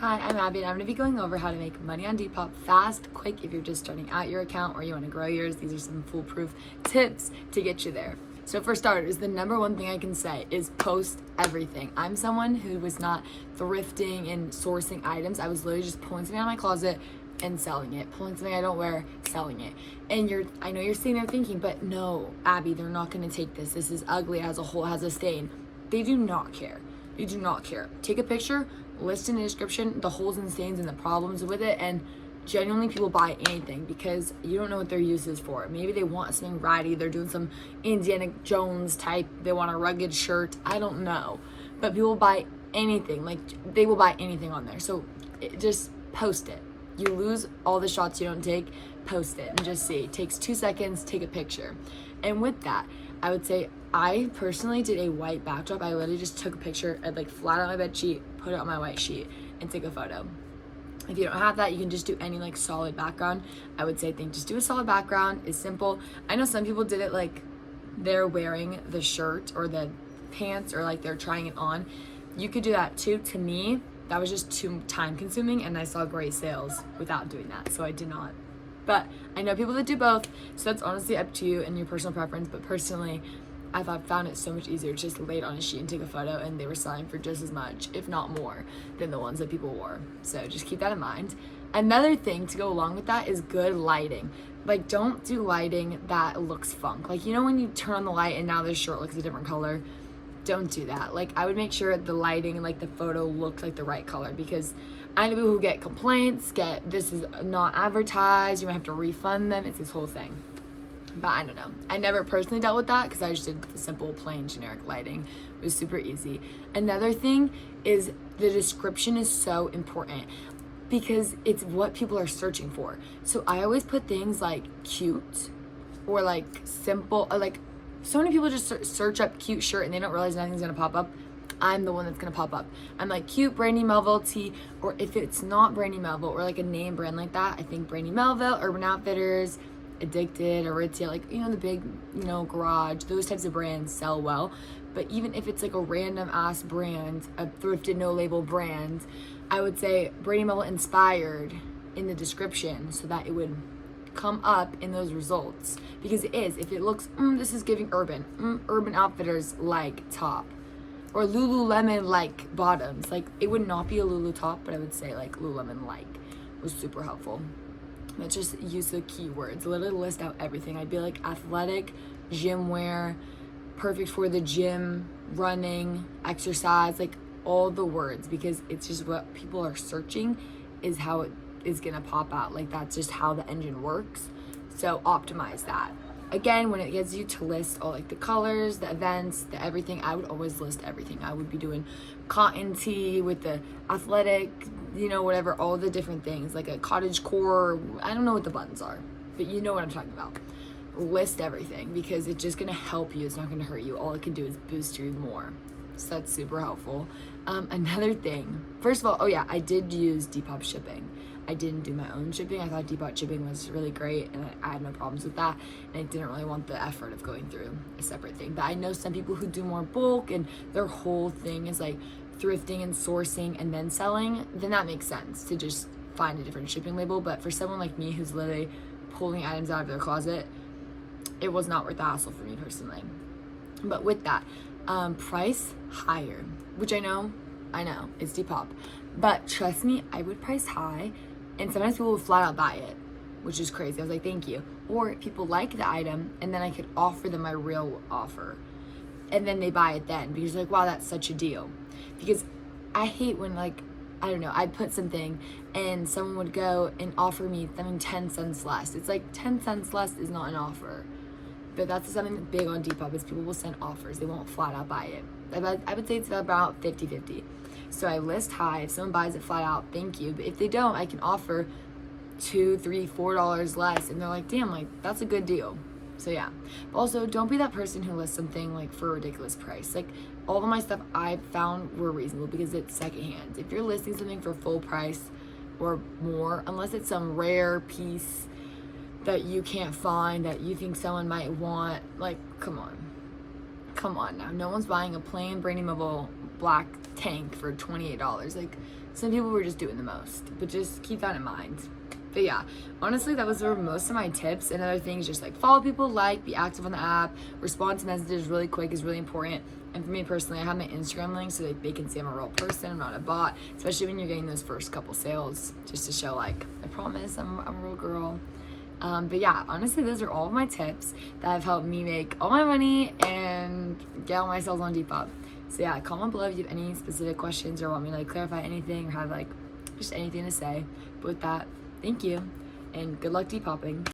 Hi, I'm Abby and I'm going to be going over how to make money on Depop fast, quick if you're just starting out your account or you want to grow yours. These are some foolproof tips to get you there. So for starters, the number one thing I can say is post everything. I'm someone who was not thrifting and sourcing items. I was literally just pulling something out of my closet and selling it, pulling something I don't wear, selling it. And I know you're sitting there thinking, but no, Abby, they're not going to take this. This is ugly as a whole, has a stain. They do not care. They do not care. Take a picture, list in the description the holes and stains and the problems with it, and genuinely people buy anything because you don't know what their use is for. Maybe they want something ratty, they're doing some Indiana Jones type, they want a rugged shirt, I don't know. But people buy anything, like they will buy anything on there. So just post it. You lose all the shots you don't take, post it and just see. It takes 2 seconds, take a picture. And with that, I would say I personally did a white backdrop. I literally just took a picture, I'd like flat out my bed sheet, put it on my white sheet and take a photo. If you don't have that, you can just do any like solid background. I would say just do a solid background. It's simple. I know some people did it like they're wearing the shirt or the pants or like they're trying it on. You could do that too. To me, that was just too time consuming and I saw great sales without doing that. So I did not. But I know people that do both. So that's honestly up to you and your personal preference. But personally, I found it so much easier to just lay it on a sheet and take a photo, and they were selling for just as much, if not more, than the ones that people wore. So just keep that in mind. Another thing to go along with that is good lighting. Like, don't do lighting that looks funk. Like, you know when you turn on the light and now the shirt looks a different color? Don't do that. Like, I would make sure the lighting and like the photo looks like the right color, because I know people who get complaints, this is not advertised, you might have to refund them. It's this whole thing. But I don't know. I never personally dealt with that because I just did the simple, plain, generic lighting. It was super easy. Another thing is the description is so important because it's what people are searching for. So I always put things like cute or like simple, or like so many people just search up cute shirt and they don't realize nothing's going to pop up. I'm the one that's going to pop up. I'm like cute Brandy Melville tee, or if it's not Brandy Melville or like a name brand like that, I think Brandy Melville, Urban Outfitters, Addicted, Aritzia, like, you know, the big, you know, garage, those types of brands sell well. But even if it's like a random ass brand, a thrifted no label brand, I would say Brandy Melville inspired in the description so that it would come up in those results, because it is. If it looks this is giving Urban Outfitters like top, or Lululemon like bottoms, like it would not be a Lulu top, but I would say like Lululemon like was super helpful. Let's just use the keywords. Literally list out everything. I'd be like athletic, gym wear, perfect for the gym, running, exercise, like all the words, because it's just what people are searching is how it is gonna pop out. Like that's just how the engine works. So optimize that. Again, when it gets you to list all like the colors, the events, the everything, I would always list everything. I would be doing cotton tee with the athletic, you know, whatever, all the different things, like a cottage core. I don't know what the buttons are, but you know what I'm talking about. List everything because it's just gonna help you. It's not gonna hurt you. All it can do is boost you more. So that's super helpful. Another thing, first of all, I did use Depop shipping. I didn't do my own shipping. I thought Depop shipping was really great and I had no problems with that. And I didn't really want the effort of going through a separate thing. But I know some people who do more bulk and their whole thing is like thrifting and sourcing and then selling, then that makes sense to just find a different shipping label. But for someone like me who's literally pulling items out of their closet, it was not worth the hassle for me personally. But with that, price higher, which I know, it's Depop. But trust me, I would price high, and sometimes people would flat out buy it, which is crazy. I was like, thank you. Or people like the item, and then I could offer them my real offer, and then they buy it then, because like, wow, that's such a deal. Because I hate when like, I don't know, I'd put something, and someone would go and offer me something 10 cents less. It's like 10 cents less is not an offer. But that's something big on Depop is people will send offers. They won't flat out buy it. I would say it's about 50-50. So I list high. If someone buys it flat out, thank you. But if they don't, I can offer $2, $3, $4 less. And they're like, damn, like that's a good deal. So yeah. But also, don't be that person who lists something like for a ridiculous price. Like all of my stuff I found were reasonable because it's secondhand. If you're listing something for full price or more, unless it's some rare piece that you can't find that you think someone might want, like come on now. No one's buying a plain Brandy Melville black tank for $28. Like, some people were just doing the most, but just keep that in mind. But yeah, honestly, that was where most of my tips. And other things, just like follow people, be active on the app, respond to messages really quick is really important. And for me personally, I have my Instagram link so that they can see I'm a real person, I'm not a bot, especially when you're getting those first couple sales, just to show like, I promise I'm a real girl. But yeah, honestly, those are all of my tips that have helped me make all my money and get all my sales on Depop. So yeah, comment below if you have any specific questions or want me to like clarify anything or have like just anything to say. But with that, thank you and good luck Depopping.